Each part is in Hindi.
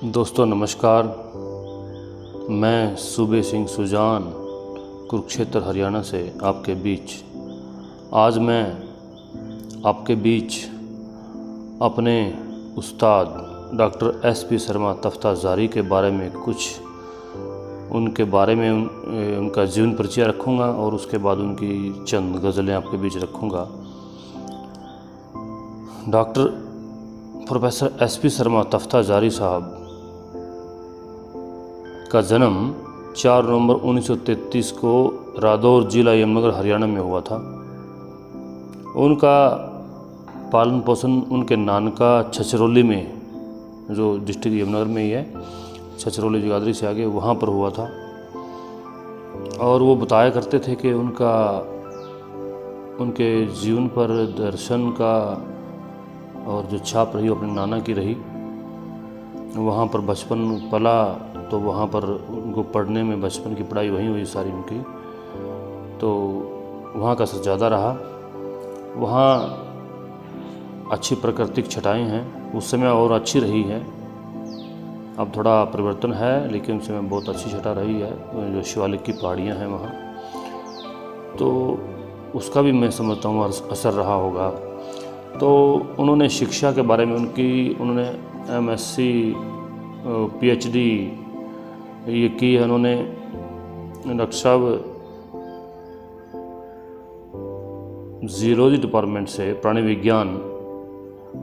दोस्तों नमस्कार। मैं सूबे सिंह सुजान कुरुक्षेत्र हरियाणा से आपके बीच आज मैं आपके बीच अपने उस्ताद डॉक्टर एसपी शर्मा तफ्ताज़ारी के बारे में कुछ उनके बारे में उनका जीवन परिचय रखूँगा और उसके बाद उनकी चंद गज़लें आपके बीच रखूँगा। डॉक्टर प्रोफेसर एसपी शर्मा तफ्ताज़ारी साहब का जन्म 4 नवंबर 1933 को रादौर जिला यमुनानगर हरियाणा में हुआ था। उनका पालन पोषण उनके नानका छछरौली में, जो डिस्ट्रिक्ट यमुनानगर में ही है, छछरौली जगाधरी से आगे, वहाँ पर हुआ था। और वो बताया करते थे कि उनके जीवन पर दर्शन का और जो छाप रही अपने नाना की रही। वहाँ पर बचपन पला तो वहाँ पर उनको पढ़ने में, बचपन की पढ़ाई वहीं हुई सारी उनकी, तो वहाँ का असर ज़्यादा रहा। वहाँ अच्छी प्राकृतिक छटाएं हैं, उस समय और अच्छी रही है। अब थोड़ा परिवर्तन है, लेकिन उस समय बहुत अच्छी छटा रही है। जो शिवालिक की पहाड़ियाँ हैं वहाँ, तो उसका भी मैं समझता हूँ असर रहा होगा। तो उन्होंने शिक्षा के बारे में उन्होंने MSc PhD ये की है। उन्होंने डॉक्टर साहब ज़ूलॉजी डिपार्टमेंट से प्राणी विज्ञान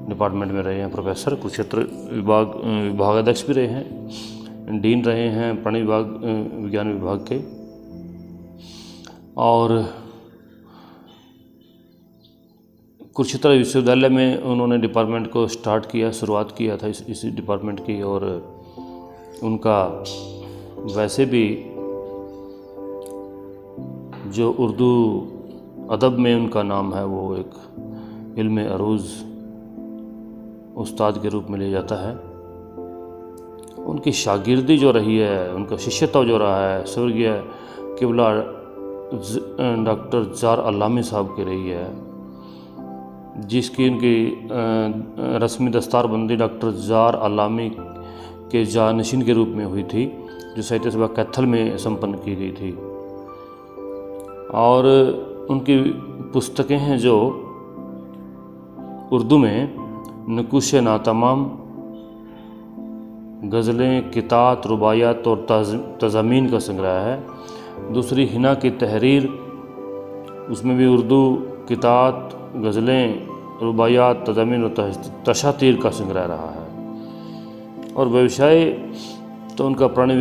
डिपार्टमेंट में रहे हैं। प्रोफेसर कुरुक्षेत्र विभागाध्यक्ष भी रहे हैं, डीन रहे हैं प्राणी विज्ञान विभाग के। और कुरुक्षेत्र विश्वविद्यालय में उन्होंने डिपार्टमेंट को शुरुआत किया था इसी डिपार्टमेंट की। और उनका वैसे भी जो उर्दू अदब में उनका नाम है, वो एक इल्म अरूज उस्ताद के रूप में लिया जाता है। उनकी शागिर्दी जो रही है, उनका शिष्यत्व जो रहा है, स्वर्गीय किबला डॉक्टर जार अल्लामी साहब की रही है, जिसकी उनकी रस्मी दस्तारबंदी डॉक्टर जार अल्लामी के जानशीन के रूप में हुई थी, जो साहित्य सभा कैथल में संपन्न की गई थी। और उनकी पुस्तकें हैं जो उर्दू में नकुश नातमाम, गज़लें, कितात, रुबायात और तज़ामीन का संग्रह है। दूसरी हिना की तहरीर, उसमें भी उर्दू कितात, गज़लें, रुबायात, तज़ामीन और तशातीर का संग्रह रहा है। और व्यवसाय तो उनका प्राणी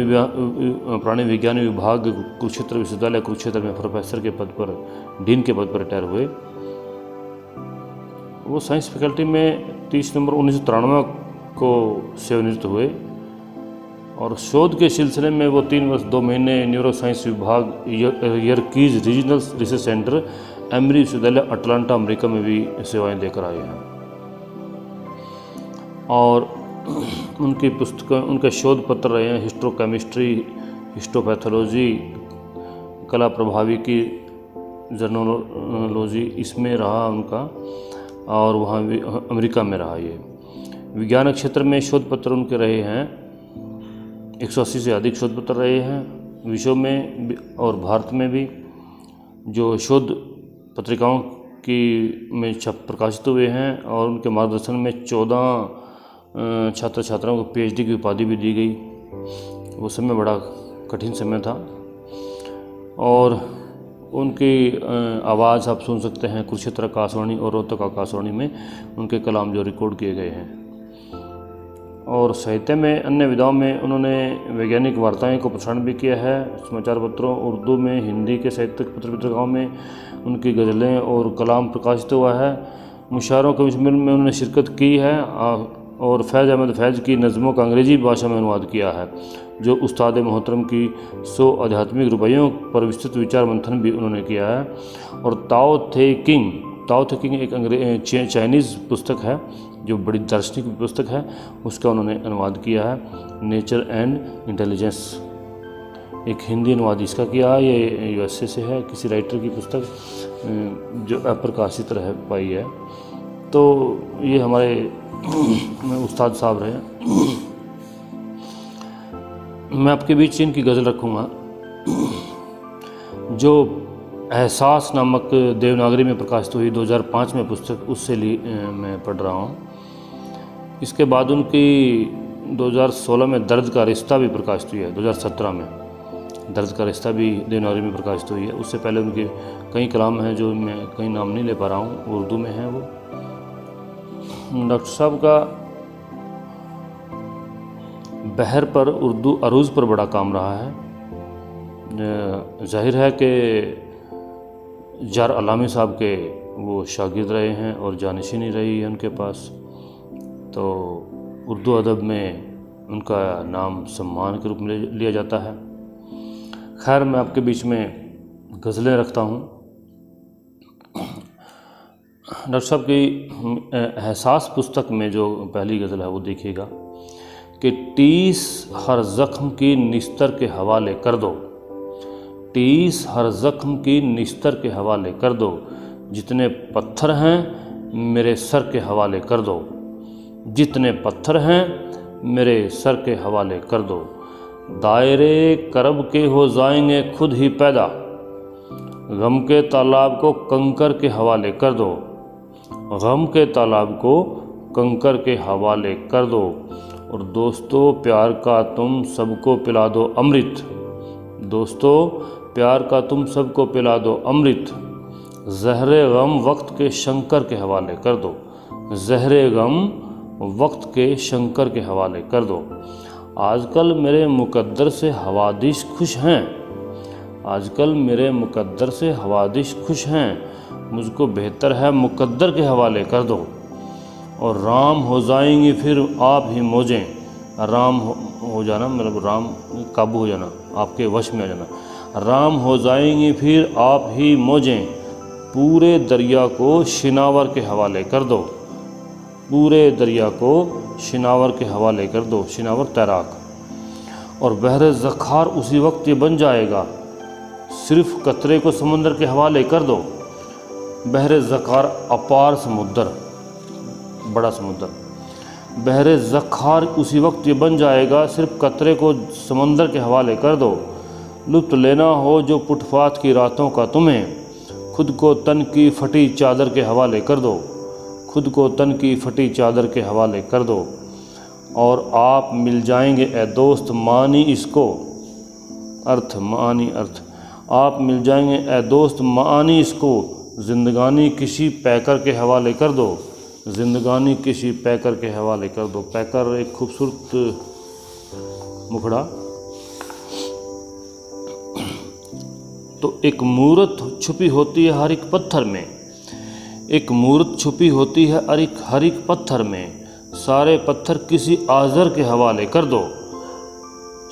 विज्ञान विभाग कुरुक्षेत्र विश्वविद्यालय कुरुक्षेत्र में प्रोफेसर के पद पर, डीन के पद पर रिटायर हुए। वो साइंस फैकल्टी में 30 नवंबर 1993 को सेवानिवृत्त हुए। और शोध के सिलसिले में वो 3 वर्ष 2 महीने न्यूरो साइंस विभाग यर्कीज रीजनल रिसर्च सेंटर एमरी विश्वविद्यालय अटलांटा अमेरिका में भी सेवाएं देकर आए हैं। और उनकी पुस्तकें, उनके शोध पत्र रहे हैं हिस्टोकेमिस्ट्री, हिस्टोपैथोलॉजी, कला प्रभाविकी, जर्नोलॉजी, इसमें रहा उनका। और वहाँ भी अमेरिका में रहा। ये विज्ञान क्षेत्र में शोध पत्र उनके रहे हैं, 180 से अधिक शोध पत्र रहे हैं विश्व में और भारत में भी। जो शोध पत्रिकाओं की में प्रकाशित हुए हैं। और उनके मार्गदर्शन में 14 छात्र छात्राओं को PhD की उपाधि भी दी गई। वो समय बड़ा कठिन समय था। और उनकी आवाज़ आप सुन सकते हैं कुरुक्षेत्र आकाशवाणी और रोहतक आकाशवाणी में, उनके कलाम जो रिकॉर्ड किए गए हैं। और साहित्य में, अन्य विधाओं में उन्होंने वैज्ञानिक वार्ताएं को प्रसारण भी किया है। समाचार पत्रों, उर्दू में, हिंदी के साहित्यिक पत्रिकाओं में उनकी गज़लें और कलाम प्रकाशित हुआ है। मुशायरों के सम्मेलन में उन्होंने शिरकत की है। और फैज़ अहमद फैज़ की नज़मों का अंग्रेज़ी भाषा में अनुवाद किया है। जो उस्ताद मोहतरम की 100 आध्यात्मिक रुबाइयों पर विस्तृत विचार मंथन भी उन्होंने किया है। और ताओ ते किंग एक चाइनीज़ पुस्तक है, जो बड़ी दार्शनिक पुस्तक है, उसका उन्होंने अनुवाद किया है। नेचर एंड इंटेलिजेंस एक हिंदी अनुवाद इसका किया है। ये USA से है, किसी राइटर की पुस्तक जो अप्रकाशित रह पाई है। तो ये हमारे उस्ताद साहब रहे। मैं आपके बीच इनकी गज़ल रखूँगा जो एहसास नामक देवनागरी में प्रकाशित हुई 2005 में पुस्तक, उससे मैं पढ़ रहा हूँ। इसके बाद उनकी 2016 में दर्द का रिश्ता भी प्रकाशित हुई है। 2017 में दर्द का रिश्ता भी देवनागरी में प्रकाशित हुई है। उससे पहले उनके कई कलाम हैं जो मैं कई नाम नहीं ले पा रहा हूँ, उर्दू में हैं वो। डॉक्टर साहब का बहर पर, उर्दू अरूज़ पर बड़ा काम रहा है। जाहिर है कि जार अलामी साहब के वो शागिर्द रहे हैं और जानशीनी रही है उनके पास, तो उर्दू अदब में उनका नाम सम्मान के रूप में लिया जाता है। खैर, मैं आपके बीच में गज़लें रखता हूँ। डॉक्टर साहब की एहसास पुस्तक में जो पहली गज़ल है वो देखिएगा कि टीस हर ज़ख्म की निस्तर के हवाले कर दो, टीस हर ज़ख्म की निस्तर के हवाले कर दो, जितने पत्थर हैं मेरे सर के हवाले कर दो, जितने पत्थर हैं मेरे सर के हवाले कर दो, दायरे करब के हो जाएंगे खुद ही पैदा, गम के तालाब को कंकर के हवाले कर दो, गम के तालाब को कंकर के हवाले कर दो, और दोस्तों प्यार का तुम सबको पिला दो अमृत, दोस्तों प्यार का तुम सबको पिला दो अमृत, ज़हरे गम वक्त के शंकर के हवाले कर दो, ज़हरे गम वक्त के शंकर के हवाले कर दो। आजकल मेरे मुकद्दर से हवादिश खुश हैं, आजकल मेरे मुकद्दर से हवादिश खुश हैं, मुझको बेहतर है मुकद्दर के हवाले कर दो, और राम हो जाएंगी फिर आप ही मौजें, राम हो जाना मतलब राम काबू हो जाना, आपके वश में आ जाना, राम हो जाएंगी फिर आप ही मौजें, पूरे दरिया को शिनावर के हवाले कर दो, पूरे दरिया को शिनावर के हवाले कर दो, शिनावर तैराक, और बहर ज़खार उसी वक्त ये बन जाएगा, सिर्फ कतरे को समंदर के हवाले कर दो, बहर ज़खार अपार समुद्र, बड़ा समुद्र, बहर ज़खार उसी वक्त ये बन जाएगा, सिर्फ कतरे को समंदर के हवाले कर दो, लुत्फ़ लेना हो जो फुटपाथ की रातों का तुम्हें, खुद को तन की फटी चादर के हवाले कर दो, खुद को तन की फटी चादर के हवाले कर दो, और आप मिल जाएंगे ए दोस्त मानी इसको, अर्थ मानी अर्थ, आप मिल जाएंगे ए दोस्त मानी इसको, जिंदगानी किसी पैकर के हवाले कर दो, जिंदगानी किसी पैकर के हवाले कर दो। पैकर एक खूबसूरत मुखड़ा। तो एक मूरत छुपी होती है हर एक पत्थर में, एक मूरत छुपी होती है हर एक पत्थर में, सारे पत्थर किसी आज़र के हवाले कर दो,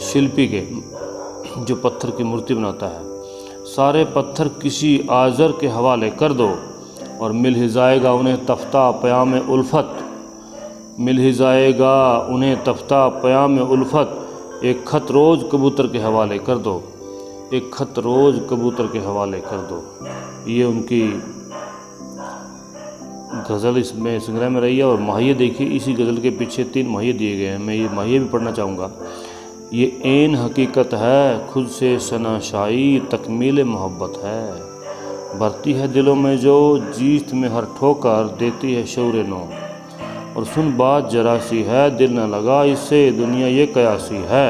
शिल्पी के जो पत्थर की मूर्ति बनाता है, सारे पत्थर किसी आज़र के हवाले कर दो, और मिल ही जाएगा उन्हें तफ्ता प्याम उल्फत, मिल ही जाएगा उन्हें तफ्ता प्याम उल्फत, एक ख़त रोज़ कबूतर के हवाले कर दो, एक ख़त रोज़ कबूतर के हवाले कर दो। ये उनकी गज़ल इसमें संग्रह में रही है। और माहिए देखिए, इसी गज़ल के पीछे 3 माहिए दिए गए हैं, मैं ये माहिए भी पढ़ना चाहूँगा। ये ऐन हकीकत है खुद से शनाशाई तकमील मोहब्बत है, भरती है दिलों में जो जीत में हर ठोकर देती है शौर नो, और सुन बात जरा सी है दिल न लगा इससे दुनिया ये कयासी है,